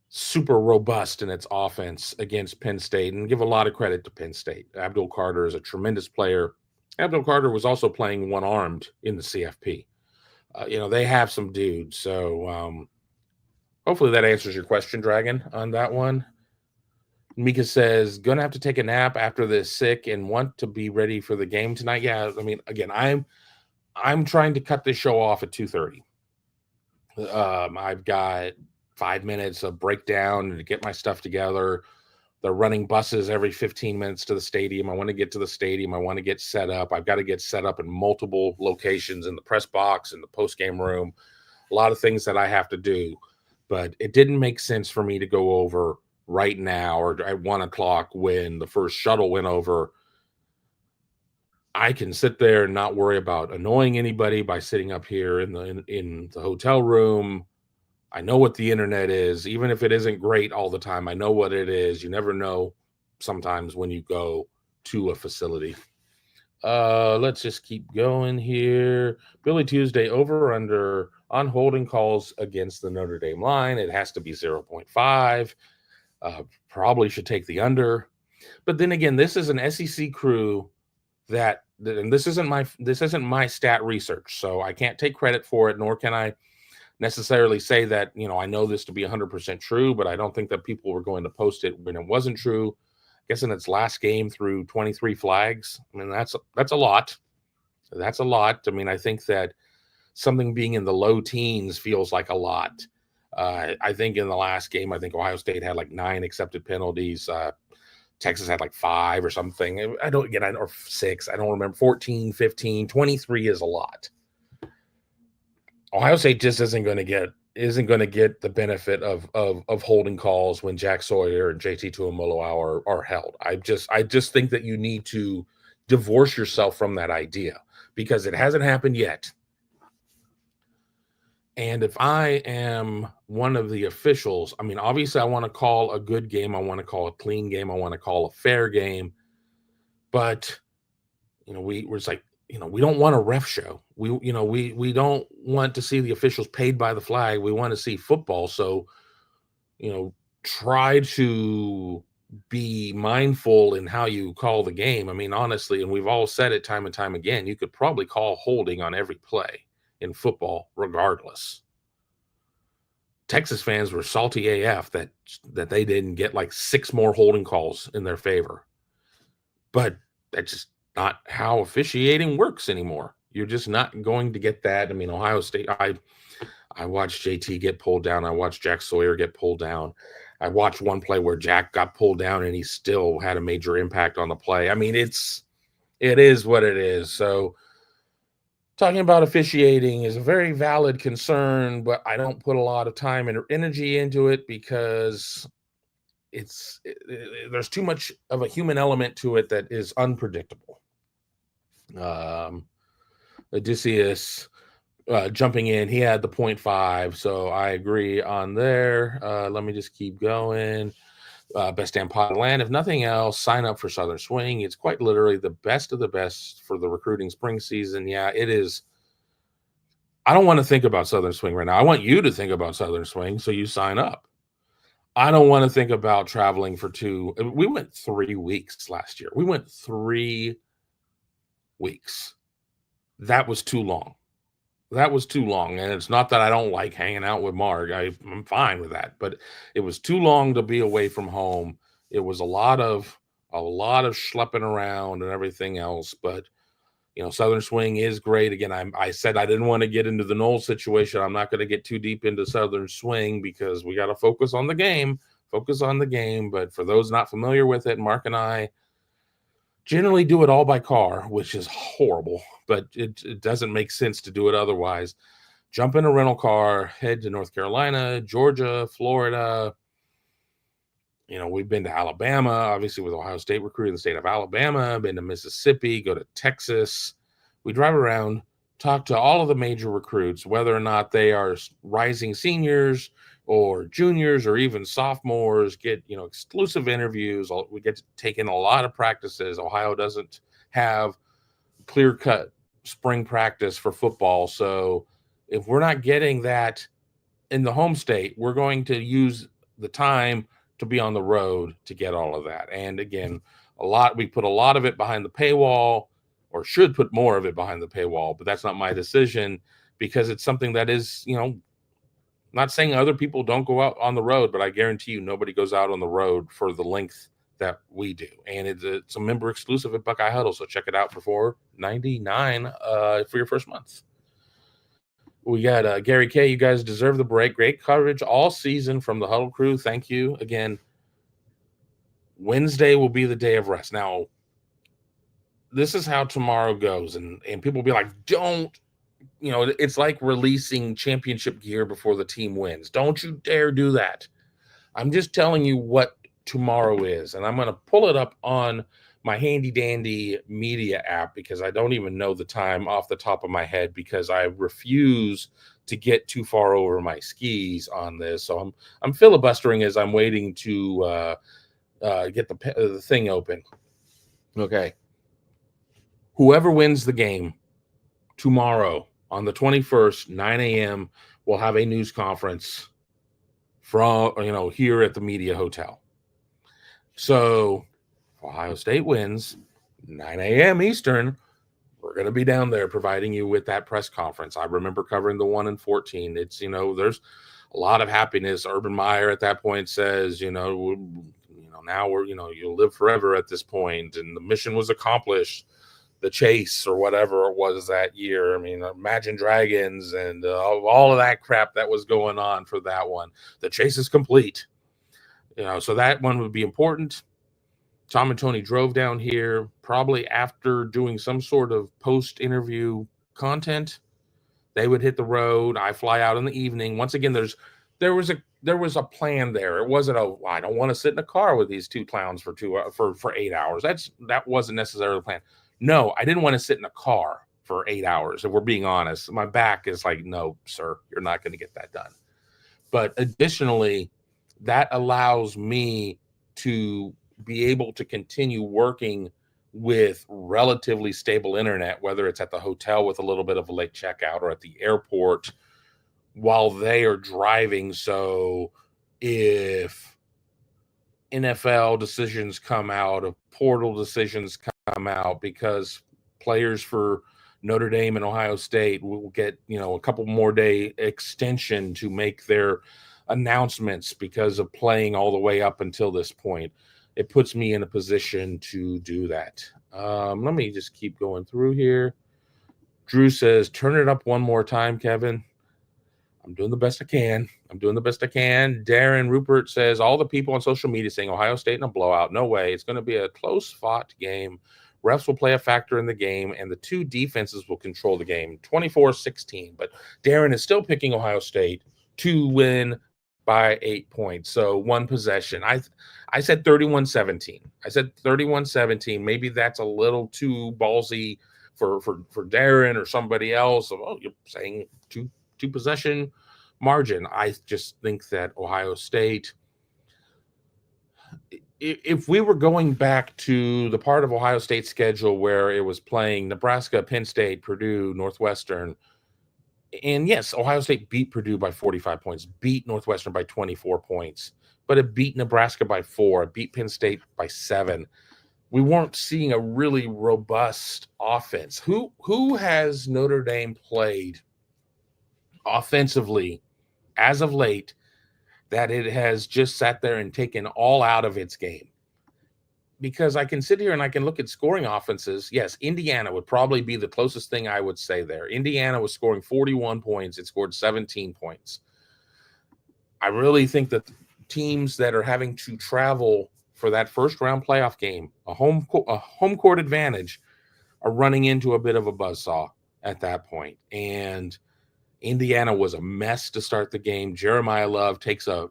super robust in its offense against Penn State, and give a lot of credit to Penn State. Abdul Carter is a tremendous player. Abdul Carter was also playing one-armed in the CFP. They have some dudes. So hopefully that answers your question, Dragon, on that one. Mika says, gonna have to take a nap after this, sick and want to be ready for the game tonight. Yeah, I mean, again, I'm trying to cut this show off at 2:30. I've got 5 minutes of breakdown to get my stuff together. They're running buses every 15 minutes to the stadium. I want to get to the stadium. I want to get set up. I've got to get set up in multiple locations, in the press box, in the post-game room, a lot of things that I have to do. But it didn't make sense for me to go over right now or at 1 o'clock when the first shuttle went over. I can sit there and not worry about annoying anybody by sitting up here in the hotel room. I know what the internet is, even if it isn't great all the time. I know what it is. You never know sometimes when you go to a facility. Let's just keep going here. Billy Tuesday, over under on holding calls against the Notre Dame line. It has to be 0.5. Probably should take the under. But then again, this is an SEC crew and this isn't my stat research, so I can't take credit for it, nor can I necessarily say that, I know this to be 100% true, but I don't think that people were going to post it when it wasn't true. I guess in its last game through 23 flags, I mean, that's a lot. That's a lot. I mean, I think that something being in the low teens feels like a lot. I think in the last game, I think Ohio State had like 9 accepted penalties. Texas had like 5 or something. Or 6. I don't remember. 14, 15, 23 is a lot. Ohio State just isn't going to get the benefit of holding calls when Jack Sawyer and JT Tuimoloau are held. I just think that you need to divorce yourself from that idea because it hasn't happened yet. And if I am one of the officials, I mean, obviously I want to call a good game. I want to call a clean game. I want to call a fair game. But, we're just like, we don't want a ref show. We don't want to see the officials paid by the flag. We want to see football. So, try to be mindful in how you call the game. I mean, honestly, and we've all said it time and time again, you could probably call holding on every play in football regardless. Texas fans were salty AF that they didn't get like 6 more holding calls in their favor. But that's just not how officiating works anymore. You're just not going to get that. I mean, Ohio State, I watched JT get pulled down. I watched Jack Sawyer get pulled down. I watched one play where Jack got pulled down and he still had a major impact on the play. I mean, it is what it is. So talking about officiating is a very valid concern, but I don't put a lot of time and energy into it because there's too much of a human element to it that is unpredictable. Odysseus jumping in, he had the 0.5, so I agree on there. Let me just keep going. Best damn pot in the land. If nothing else, sign up for Southern Swing. It's quite literally the best of the best for the recruiting spring season. Yeah, it is. I don't want to think about Southern Swing right now. I want you to think about Southern Swing, so you sign up. I don't want to think about traveling for 2. We went 3 weeks last year. We went 3 weeks. That was too long. And it's not that I don't like hanging out with Mark. I'm fine with that. But it was too long to be away from home. It was a lot of schlepping around and everything else. But Southern Swing is great. Again, I said I didn't want to get into the Knowles situation. I'm not going to get too deep into Southern Swing because we got to focus on the game. But for those not familiar with it, Mark and I generally do it all by car, which is horrible, but it doesn't make sense to do it otherwise. Jump in a rental car, head to North Carolina, Georgia, Florida. We've been to Alabama, obviously with Ohio State recruiting the state of Alabama, been to Mississippi, go to Texas. We drive around, talk to all of the major recruits, whether or not they are rising seniors or juniors or even sophomores, get, exclusive interviews. We get to take in a lot of practices. Ohio doesn't have clear-cut spring practice for football. So if we're not getting that in the home state, we're going to use the time to be on the road to get all of that. And again, we put a lot of it behind the paywall, or should put more of it behind the paywall, but that's not my decision because it's something that is, not saying other people don't go out on the road, but I guarantee you nobody goes out on the road for the length that we do. And it's a member exclusive at Buckeye Huddle. So check it out for $4.99 for your first month. We got Gary K. You guys deserve the break. Great coverage all season from the Huddle crew. Thank you. Again, Wednesday will be the day of rest. Now, this is how tomorrow goes. And people will be like, don't, it's like releasing championship gear before the team wins. Don't you dare do that. I'm just telling you what tomorrow is. And I'm going to pull it up on my handy dandy media app because I don't even know the time off the top of my head because I refuse to get too far over my skis on this. So I'm filibustering as I'm waiting to get the thing open. Okay. Whoever wins the game tomorrow on the 21st, 9 a.m., we'll have a news conference from, here at the Media Hotel. So Ohio State wins, 9 a.m. Eastern, we're going to be down there providing you with that press conference. I remember covering the 1 in 14. It's, there's a lot of happiness. Urban Meyer at that point says, now we're, you'll live forever at this point, and the mission was accomplished. The chase or whatever it was that year. I mean, Imagine Dragons and all of that crap that was going on for that one. The chase is complete. So that one would be important. Tom and Tony drove down here probably after doing some sort of post-interview content. They would hit the road. I fly out in the evening. Once again, there was a plan there. It wasn't I don't want to sit in a car with these two clowns for 8 hours. That wasn't necessarily the plan. No, I didn't want to sit in a car for 8 hours. If we're being honest, my back is like, no, sir, you're not going to get that done. But additionally, that allows me to be able to continue working with relatively stable internet, whether it's at the hotel with a little bit of a late checkout or at the airport while they are driving. So if NFL decisions come out, if portal decisions come out, because players for Notre Dame and Ohio State will get, a couple more day extension to make their announcements because of playing all the way up until this point. It puts me in a position to do that. Let me just keep going through here. Drew says, turn it up one more time, Kevin. I'm doing the best I can. Darren Rupert says, all the people on social media saying Ohio State in a blowout. No way. It's going to be a close-fought game. Refs will play a factor in the game, and the two defenses will control the game 24-16. But Darren is still picking Ohio State to win by 8 points. So one possession. I said 31-17. Maybe that's a little too ballsy for Darren or somebody else. Oh, you're saying two possession margin. I just think that Ohio State, if we were going back to the part of Ohio State's schedule where it was playing Nebraska, Penn State, Purdue, Northwestern, and yes, Ohio State beat Purdue by 45 points, beat Northwestern by 24 points, but it beat Nebraska by 4, it beat Penn State by 7. We weren't seeing a really robust offense. Who has Notre Dame played offensively as of late that it has just sat there and taken all out of its game? because I can sit here and I can look at scoring offenses. Yes, Indiana would probably be the closest thing I would say there. Indiana was scoring 41 points. It scored 17 points. I really think that teams that are having to travel for that first round playoff game, a home court advantage, are running into a bit of a buzzsaw at that point. And Indiana was a mess to start the game. Jeremiah Love takes a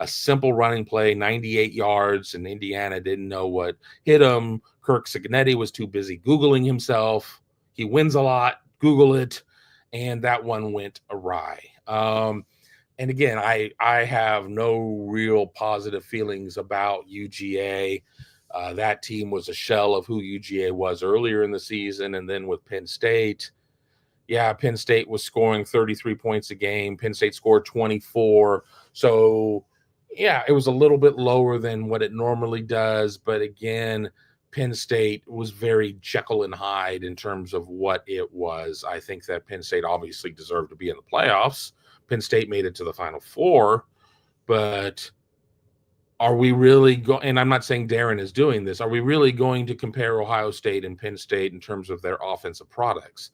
simple running play, 98 yards, and Indiana didn't know what hit him. Kirk Cignetti was too busy Googling himself. He wins a lot. Google it. And that one went awry. And again, I have no real positive feelings about UGA. That team was a shell of who UGA was earlier in the season. And then with Penn State, yeah, Penn State was scoring 33 points a game. Penn State scored 24. So, yeah, it was a little bit lower than what it normally does. But again, Penn State was very Jekyll and Hyde in terms of what it was. I think that Penn State obviously deserved to be in the playoffs. Penn State made it to the Final Four. But are we really going, and I'm not saying Darren is doing this, are we really going to compare Ohio State and Penn State in terms of their offensive products?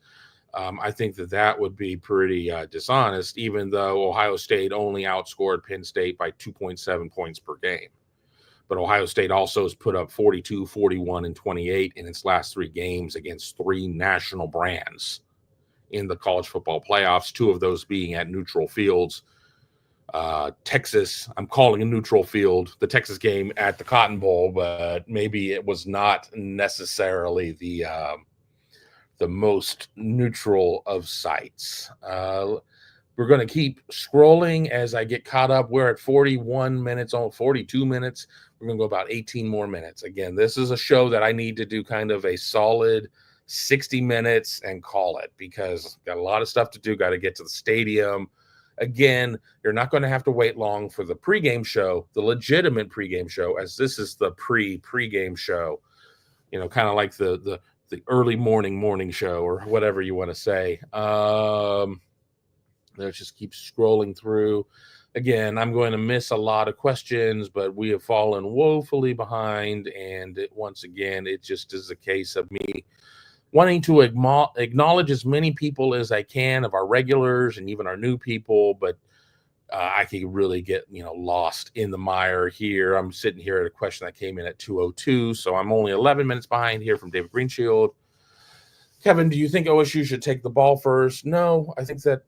I think that would be pretty dishonest, even though Ohio State only outscored Penn State by 2.7 points per game. But Ohio State also has put up 42, 41, and 28 in its last 3 games against 3 national brands in the college football playoffs, 2 of those being at neutral fields. Texas, I'm calling a neutral field, the Texas game at the Cotton Bowl, but maybe it was not necessarily the most neutral of sites. We're going to keep scrolling as I get caught up. We're at 41 minutes, 42 minutes. We're going to go about 18 more minutes. Again, this is a show that I need to do kind of a solid 60 minutes and call it, because got a lot of stuff to do. Got to get to the stadium. Again, you're not going to have to wait long for the pregame show, the legitimate pregame show, as this is the pregame show, kind of like the early morning show, or whatever you want to say. Let's just keep scrolling through. Again, I'm going to miss a lot of questions, but we have fallen woefully behind. And once again, it just is a case of me wanting to acknowledge as many people as I can of our regulars and even our new people, but I can really get lost in the mire here. I'm sitting here at a question that came in at 2:02, so I'm only 11 minutes behind here from David Greenshield. Kevin, do you think OSU should take the ball first? No, I think that,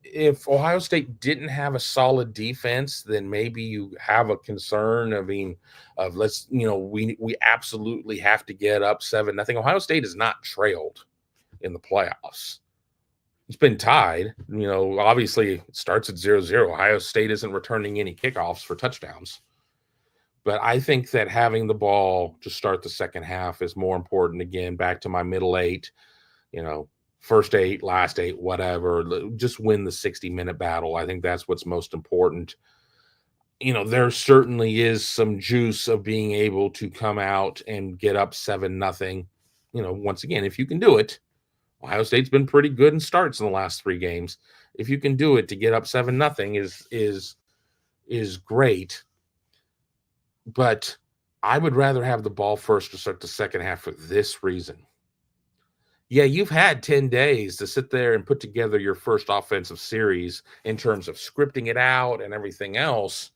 if Ohio State didn't have a solid defense, then maybe you have a concern we absolutely have to get up 7-0. Ohio State is not trailed in the playoffs. It's been tied. Obviously it starts at 0-0. Ohio State isn't returning any kickoffs for touchdowns. But I think that having the ball to start the second half is more important. Again, back to my middle 8, first 8, last 8, whatever. Just win the 60-minute battle. I think that's what's most important. There certainly is some juice of being able to come out and get up 7-0. Once again, if you can do it. Ohio State's been pretty good in starts in the last 3 games. If you can do it to get up 7-0 is great. But I would rather have the ball first to start the second half for this reason. Yeah, you've had 10 days to sit there and put together your first offensive series in terms of scripting it out and everything else.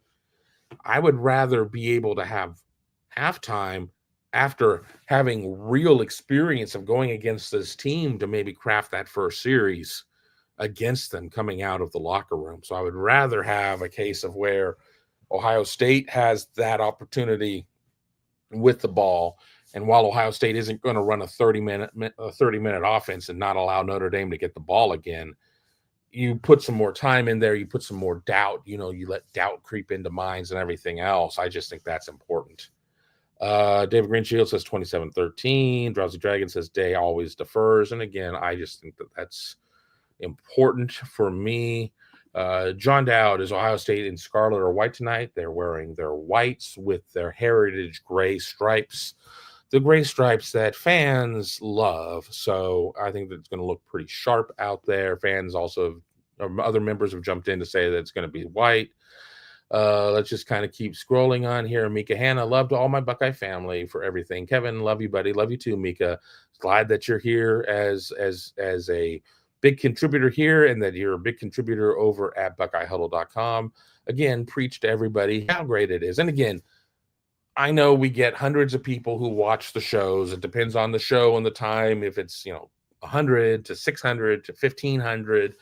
I would rather be able to have halftime after having real experience of going against this team to maybe craft that first series against them coming out of the locker room. So I would rather have a case of where Ohio State has that opportunity with the ball. And while Ohio State isn't going to run a 30-minute offense and not allow Notre Dame to get the ball again, you put some more time in there. You put some more doubt. You let doubt creep into minds and everything else. I just think that's important. David Greenshield says 27-13. Drowsy Dragon says Day always defers. And again, I just think that that's important for me. John Dowd, is Ohio State in scarlet or white tonight? They're wearing their whites with their heritage gray stripes, the gray stripes that fans love. So I think that it's going to look pretty sharp out there. Fans also, other members have jumped in to say that it's going to be white. Let's just kind of keep scrolling on here. Mika Hanna, love to all my Buckeye family for everything. Kevin, love you, buddy. Love you too, Mika. Glad that you're here as a big contributor here, and that you're a big contributor over at BuckeyeHuddle.com. Again, preach to everybody how great it is. And again, I know we get hundreds of people who watch the shows. It depends on the show and the time. If it's 100 to 600 to 1,500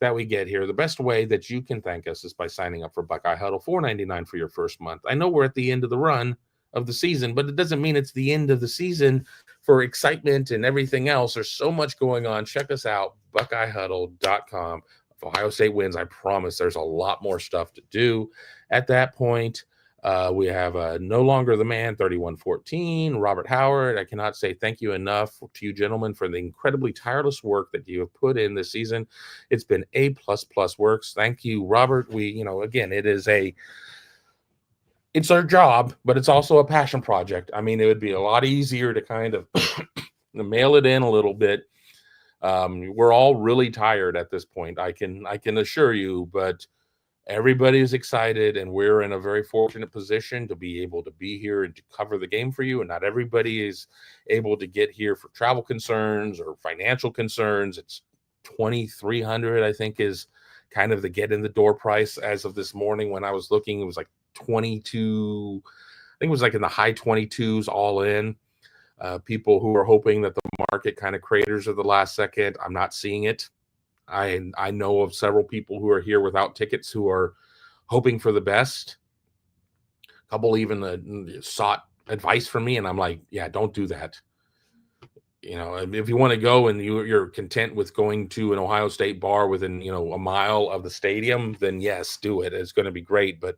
that we get here, the best way that you can thank us is by signing up for Buckeye Huddle, $4.99 for your first month. I know we're at the end of the run of the season, but it doesn't mean it's the end of the season for excitement and everything else. There's so much going on. Check us out, BuckeyeHuddle.com. If Ohio State wins, I promise there's a lot more stuff to do at that point. We have No Longer the Man, 3114, Robert Howard. I cannot say thank you enough to you gentlemen for the incredibly tireless work that you have put in this season. It's been A++ works. Thank you, Robert. Again, it's our job, but it's also a passion project. I mean, it would be a lot easier to kind of mail it in a little bit. We're all really tired at this point. I can assure you, but everybody's excited, and we're in a very fortunate position to be able to be here and to cover the game for you. And not everybody is able to get here for travel concerns or financial concerns. It's $2,300, I think, is kind of the get in the door price as of this morning. When I was looking, it was like 22. I think it was like in the high 22s all in. People who are hoping that the market kind of craters at the last second. I'm not seeing it. I know of several people who are here without tickets who are hoping for the best. A couple even sought advice from me, and I'm like, yeah, don't do that. If you want to go and you're content with going to an Ohio State bar within, a mile of the stadium, then yes, do it. It's going to be great, but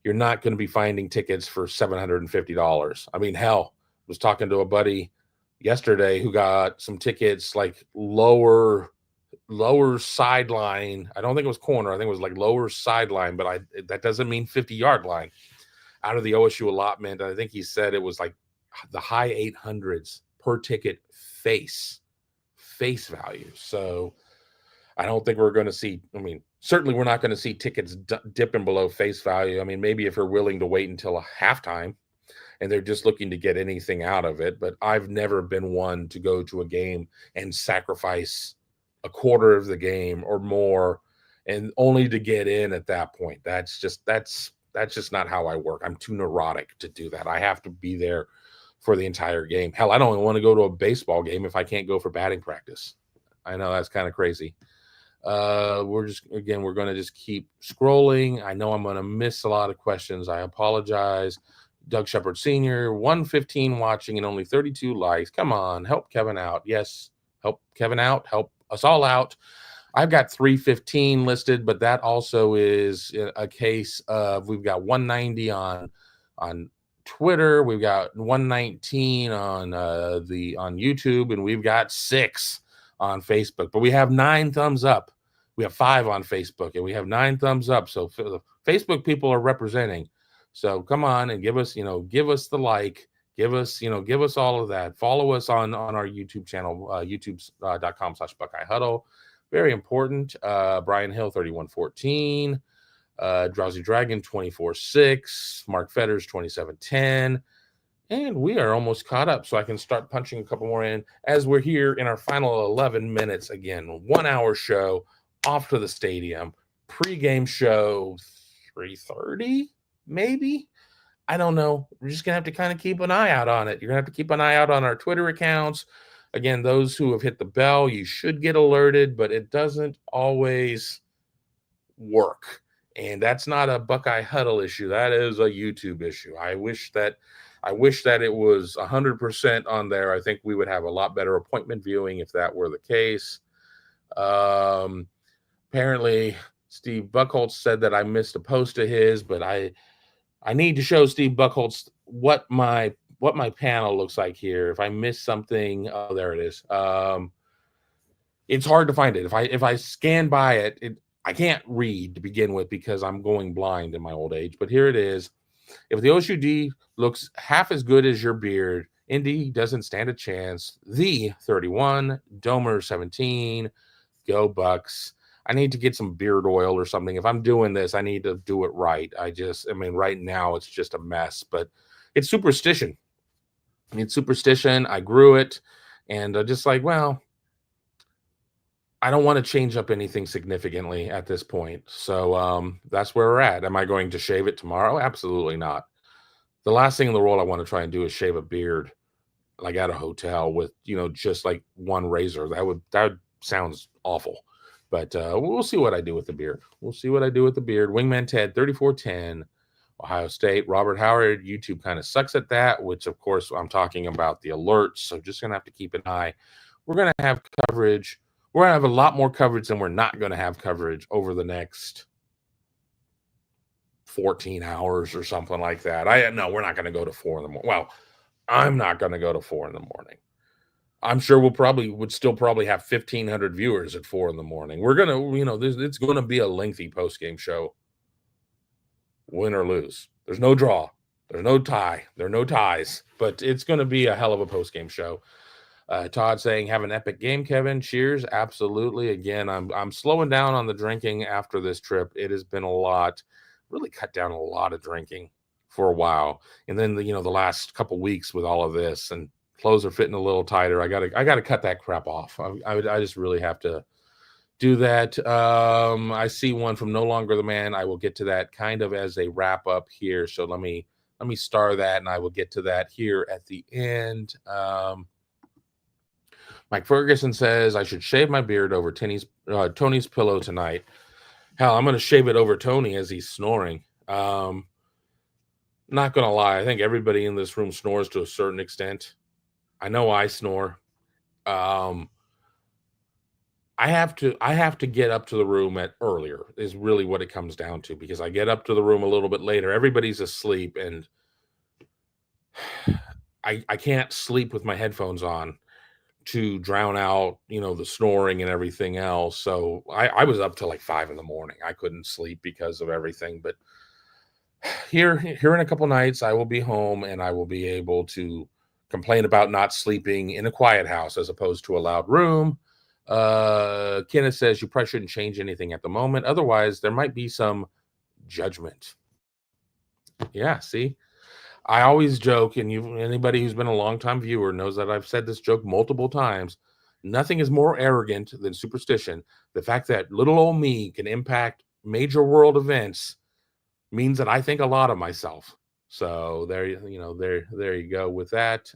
you're not going to be finding tickets for $750. I mean, hell, I was talking to a buddy yesterday who got some tickets like lower sideline. I don't think it was corner. I think it was like lower sideline, but that doesn't mean 50-yard line out of the OSU allotment. I think he said it was like the high 800s per ticket face value. So I don't think we're going to see, certainly we're not going to see tickets dipping below face value. I mean, maybe if you're willing to wait until a halftime and they're just looking to get anything out of it. But I've never been one to go to a game and sacrifice a quarter of the game or more and only to get in at that point. That's just not how I work. I'm too neurotic to do that. I have to be there for the entire game. Hell, I don't even want to go to a baseball game if I can't go for batting practice. I know that's kind of crazy. We're going to just keep scrolling. I know I'm going to miss a lot of questions. I apologize. Doug Shepard Sr., 115 watching and only 32 likes. Come on, help Kevin out. Yes, help Kevin out. Help us all out. I've got 315 listed, but that also is a case of we've got 190 on Twitter, we've got 119 on YouTube, and we've got 6 on Facebook. But we have 9 thumbs up. We have 5 on Facebook, and we have 9 thumbs up. So the Facebook people are representing. So come on and give us the like. Give us all of that. Follow us on our YouTube channel, youtube.com/Buckeye Huddle. Very important. Brian Hill, 3114. Drowsy Dragon, 24-6. Mark Fetters, 27-10. And we are almost caught up, so I can start punching a couple more in as we're here in our final 11 minutes. Again, 1-hour show, off to the stadium. Pre-game show, 3:30, maybe? I don't know. We're just going to have to kind of keep an eye out on it. You're going to have to keep an eye out on our Twitter accounts. Again, those who have hit the bell, you should get alerted, but it doesn't always work. And that's not a Buckeye Huddle issue. That is a YouTube issue. I wish that it was 100% on there. I think we would have a lot better appointment viewing if that were the case. Apparently, Steve Buckholtz said that I missed a post of his, but I need to show Steve Buckholtz what my panel looks like here. If I miss something, oh, there it is. It's hard to find it. If I scan by it, I can't read to begin with because I'm going blind in my old age. But here it is. If the OSUD looks half as good as your beard, Indy doesn't stand a chance. The 31, Domer 17, go Bucks. I need to get some beard oil or something. If I'm doing this, I need to do it right. Right now it's just a mess, but it's superstition. It's superstition. I grew it, and just like, well, I don't want to change up anything significantly at this point. So that's where we're at. Am I going to shave it tomorrow? Absolutely not. The last thing in the world I want to try and do is shave a beard like at a hotel with, just like one razor. That sounds awful. But we'll see what I do with the beard. We'll see what I do with the beard. Wingman Ted 3410, Ohio State. Robert Howard, YouTube kind of sucks at that, which of course I'm talking about the alerts. So just gonna have to keep an eye. We're gonna have coverage. We're gonna have a lot more coverage than we're not gonna have coverage over the next 14 hours or something like that. No, we're not gonna go to 4 in the morning. Well, I'm not gonna go to 4 in the morning. I'm sure would still probably have 1,500 viewers at 4 in the morning. We're gonna, it's gonna be a lengthy post game show, win or lose. There's no draw, there's no tie, there are no ties, but it's gonna be a hell of a post game show. Todd saying, "Have an epic game, Kevin." Cheers, absolutely. Again, I'm slowing down on the drinking after this trip. It has been a lot. Really cut down a lot of drinking for a while, and then the last couple weeks with all of this and clothes are fitting a little tighter. I gotta cut that crap off. I just really have to do that. I see one from No Longer the Man. I will get to that kind of as a wrap up here. So let me star that, and I will get to that here at the end. Mike Ferguson says I should shave my beard over Tony's pillow tonight. Hell, I'm going to shave it over Tony as he's snoring. Not going to lie. I think everybody in this room snores to a certain extent. I know I snore. I have to get up to the room earlier is really what it comes down to, because I get up to the room a little bit later. Everybody's asleep, and I can't sleep with my headphones on to drown out, the snoring and everything else. So I was up till like 5 in the morning. I couldn't sleep because of everything. But here in a couple nights, I will be home and I will be able to complain about not sleeping in a quiet house as opposed to a loud room. Kenneth says you probably shouldn't change anything at the moment. Otherwise, there might be some judgment. Yeah, see? I always joke, and anybody who's been a longtime viewer knows that I've said this joke multiple times. Nothing is more arrogant than superstition. The fact that little old me can impact major world events means that I think a lot of myself. So there you go with that.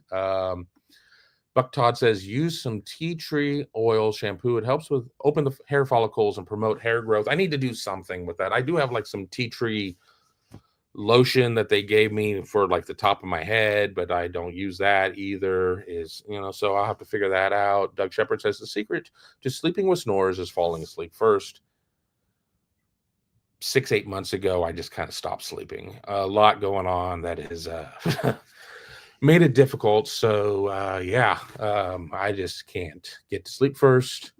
Buck Todd says use some tea tree oil shampoo. It helps with open the hair follicles and promote hair growth. I need to do something with that. I do have like some tea tree lotion that they gave me for like the top of my head, but I don't use that either. So I'll have to figure that out. Doug Shepard says the secret to sleeping with snores is falling asleep first. 6-8 months ago, I just kind of stopped sleeping. A lot going on that has made it difficult. So I just can't get to sleep first.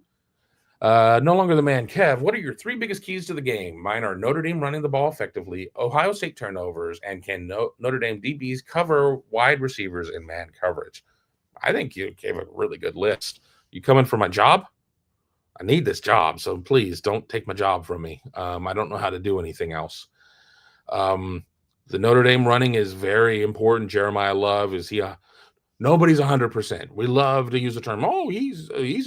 No Longer the Man. Kev, what are your 3 biggest keys to the game? Mine are Notre Dame running the ball effectively, Ohio State turnovers, and can Notre Dame DBs cover wide receivers in man coverage? I think you gave a really good list. You coming for my job? I need this job, so please don't take my job from me. I don't know how to do anything else. The Notre Dame running is very important. Jeremiah Love, is he nobody's 100%. We love to use the term, oh, he's 100%.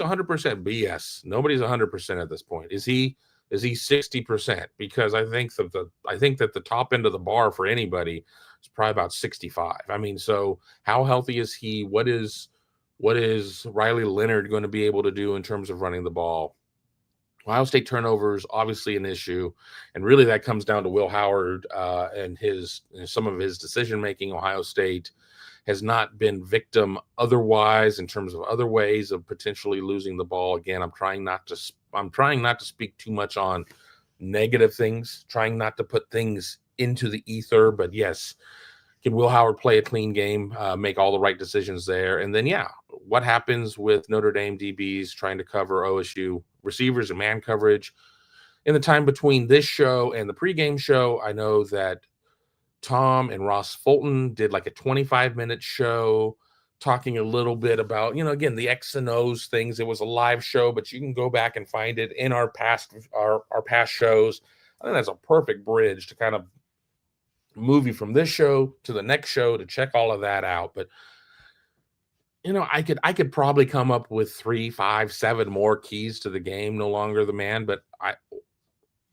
BS. Nobody's 100% at this point. Is he 60%? Because I think that the top end of the bar for anybody is probably about 65. I mean, so how healthy is he? What is Riley Leonard going to be able to do in terms of running the ball? Ohio State turnovers, obviously an issue, and really that comes down to Will Howard and some of his decision making. Ohio State has not been victim otherwise in terms of other ways of potentially losing the ball. Again, I'm trying not to speak too much on negative things, trying not to put things into the ether. But yes, can Will Howard play a clean game, make all the right decisions there? And then, what happens with Notre Dame DBs trying to cover OSU receivers and man coverage? In the time between this show and the pregame show, I know that Tom and Ross Fulton did like a 25-minute show talking a little bit about, again, the X and O's things. It was a live show, but you can go back and find it in our past shows. I think that's a perfect bridge to kind of move you from this show to the next show to check all of that out. But I could probably come up with 3, 5, 7 more keys to the game. No longer the man, but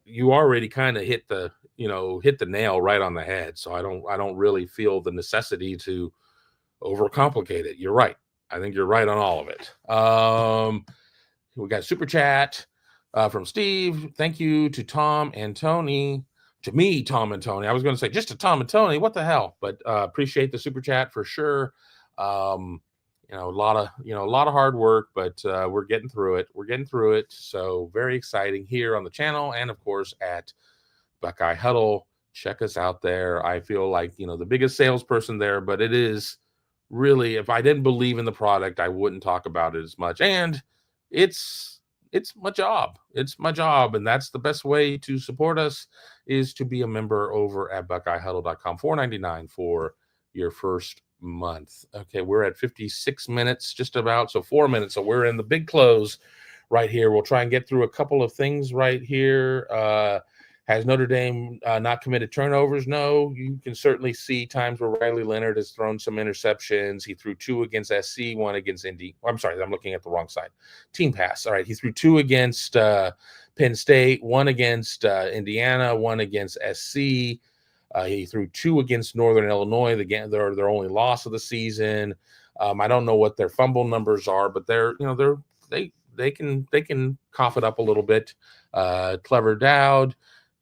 you already kind of hit the nail right on the head. So I don't really feel the necessity to overcomplicate it. You're right. I think you're right on all of it. We got super chat from Steve. Thank you to Tom and Tony. To me, Tom and Tony. I was going to say just to Tom and Tony. What the hell? But appreciate the super chat for sure. A lot of hard work, but we're getting through it. So very exciting here on the channel, and of course at Buckeye Huddle. Check us out there. I feel like the biggest salesperson there, but it is really, if I didn't believe in the product, I wouldn't talk about it as much. And it's my job. It's my job, and that's the best way to support us is to be a member over at BuckeyeHuddle.com. $4.99 for your first month. Okay, we're at 56 minutes, just about, so 4 minutes. So we're in the big close right here. We'll try and get through a couple of things right here. Has Notre Dame not committed turnovers? No. You can certainly see times where Riley Leonard has thrown some interceptions. He threw 2 against SC, 1 against Indy. I'm sorry, I'm looking at the wrong side. Team pass. All right, he threw 2 against Penn State, 1 against Indiana, 1 against SC. He threw 2 against Northern Illinois. Again, they're their only loss of the season. I don't know what their fumble numbers are, but they can cough it up a little bit. Clever Dowd.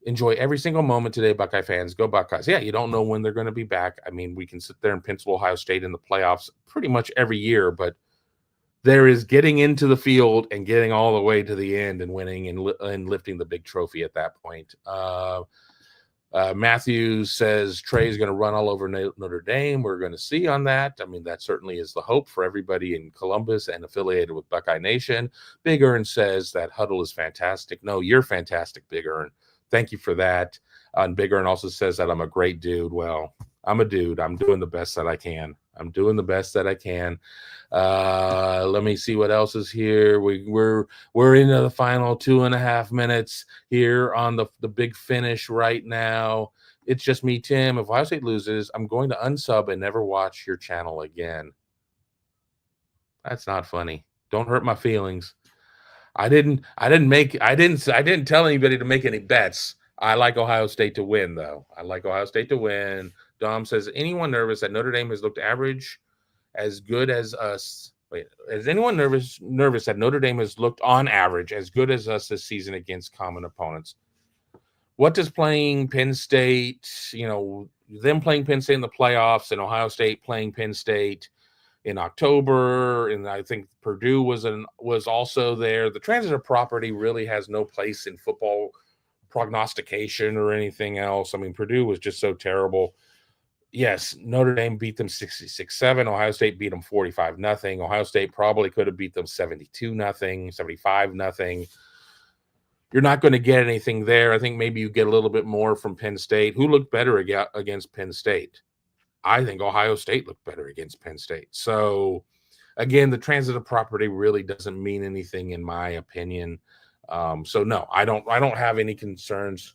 Enjoy every single moment today, Buckeye fans. Go Buckeyes. Yeah, you don't know when they're going to be back. I mean, we can sit there and pencil Ohio State in the playoffs pretty much every year, but there is getting into the field and getting all the way to the end and winning and lifting the big trophy at that point. Matthew says Trey is going to run all over Notre Dame. We're going to see on that. I mean, that certainly is the hope for everybody in Columbus and affiliated with Buckeye Nation. Big Earn says that Huddle is fantastic. No, you're fantastic, Big Earn. Thank you for that. And Big Earn also says that I'm a great dude. Well, I'm a dude. I'm doing the best that I can. Let me see what else is here. We're into the final 2.5 minutes here on the big finish right now. It's just me, Tim. If Ohio State loses, I'm going to unsub and never watch your channel again. That's not funny. Don't hurt my feelings. I didn't tell anybody to make any bets. I like Ohio State to win, though. Dom says, anyone nervous that Notre Dame has looked average as good as us? Wait, is anyone nervous that Notre Dame has looked on average as good as us this season against common opponents? What does playing Penn State, them playing Penn State in the playoffs and Ohio State playing Penn State in October, and I think Purdue was also there. The transitive property really has no place in football prognostication or anything else. I mean, Purdue was just so terrible. Yes, Notre Dame beat them 66-7. Ohio State beat them 45-0. Ohio State probably could have beat them 72-0, 75-0. You're not going to get anything there. I think maybe you get a little bit more from Penn State. Who looked better against Penn State? I think Ohio State looked better against Penn State. So, again, the transitive property really doesn't mean anything in my opinion. So no, I don't have any concerns.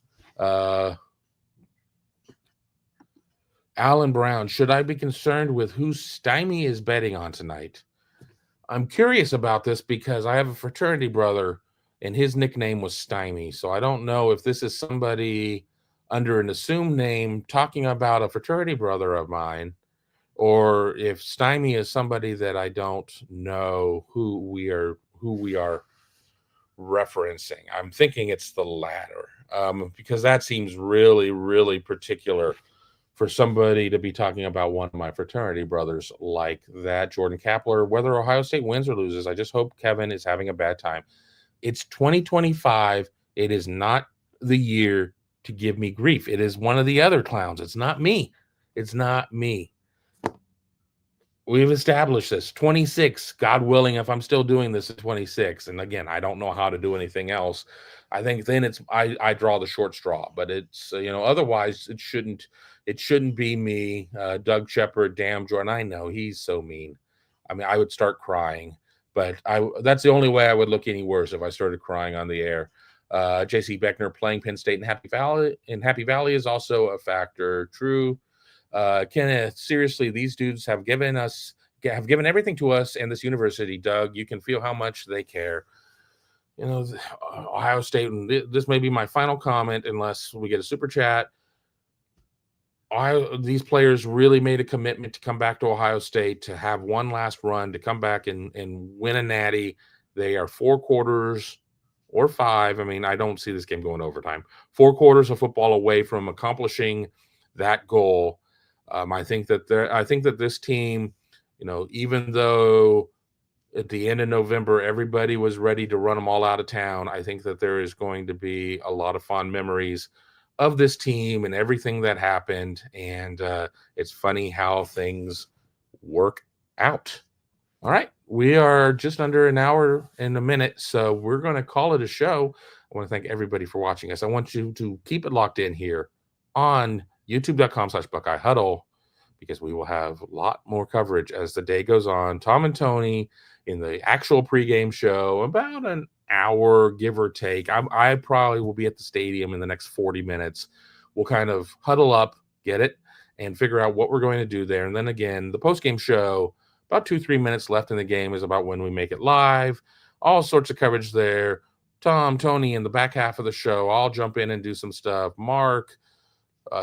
Alan Brown, should I be concerned with who Stymie is betting on tonight? I'm curious about this because I have a fraternity brother and his nickname was Stymie. So I don't know if this is somebody under an assumed name talking about a fraternity brother of mine, or if Stymie is somebody that I don't know who we are referencing. I'm thinking it's the latter, because that seems really, really particular for somebody to be talking about one of my fraternity brothers like that. Jordan Kapler, whether Ohio State wins or loses, I just hope Kevin is having a bad time. It's 2025. It is not the year to give me grief. It is one of the other clowns. It's not me. We've established this. 26, God willing, if I'm still doing this at 26. And again, I don't know how to do anything else. I think then I draw the short straw, but it's, otherwise it shouldn't be me. Doug Shepard, damn Jordan. I know he's so mean. I mean, I would start crying, but that's the only way I would look any worse if I started crying on the air. JC Beckner playing Penn State in Happy Valley is also a factor. True. Kenneth, seriously, these dudes have given everything to us and this university, Doug. You can feel how much they care. You know, Ohio State, and this may be my final comment unless we get a super chat. These players really made a commitment to come back to Ohio State, to have one last run, to come back and win a natty. They are 4 quarters or 5. I mean, I don't see this game going overtime. 4 quarters of football away from accomplishing that goal. I think that this team, you know, even though at the end of November everybody was ready to run them all out of town, I think that there is going to be a lot of fond memories of this team and everything that happened. And it's funny how things work out. All right. We are just under an hour and a minute, so we're going to call it a show. I want to thank everybody for watching us. I want you to keep it locked in here on youtube.com/Buckeye Huddle, because we will have a lot more coverage as the day goes on. Tom and Tony in the actual pregame show, about an hour, give or take. I probably will be at the stadium in the next 40 minutes. We'll kind of huddle up, get it, and figure out what we're going to do there. And then again, the postgame show, about 2-3 minutes left in the game, is about when we make it live. All sorts of coverage there. Tom, Tony, in the back half of the show, I'll jump in and do some stuff. Mark,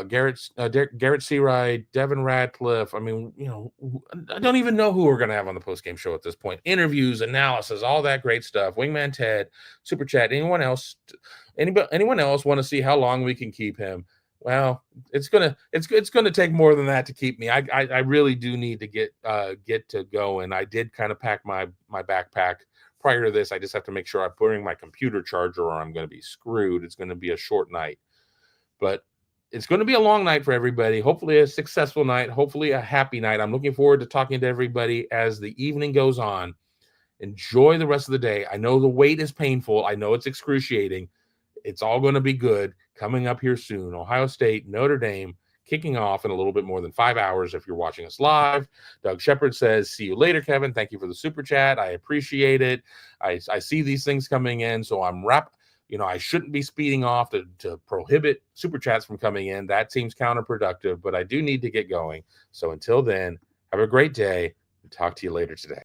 Garrett Searide, Devin Radcliffe. I mean, you know, I don't even know who we're going to have on the postgame show at this point. Interviews, analysis, all that great stuff. Wingman Ted, Super Chat. Anyone else want to see how long we can keep him? Well, it's gonna take more than that to keep me. I really do need to get to go, and I did kind of pack my backpack prior to this. I just have to make sure I bring my computer charger, or I'm going to be screwed. It's going to be a short night, but it's going to be a long night for everybody. Hopefully a successful night. Hopefully a happy night. I'm looking forward to talking to everybody as the evening goes on. Enjoy the rest of the day. I know the wait is painful. I know it's excruciating. It's all going to be good. Coming up here soon. Ohio State, Notre Dame, kicking off in a little bit more than 5 hours if you're watching us live. Doug Shepard says, see you later, Kevin. Thank you for the super chat. I appreciate it. I see these things coming in, so I'm I shouldn't be speeding off to prohibit super chats from coming in. That seems counterproductive, but I do need to get going. So until then, have a great day and talk to you later today.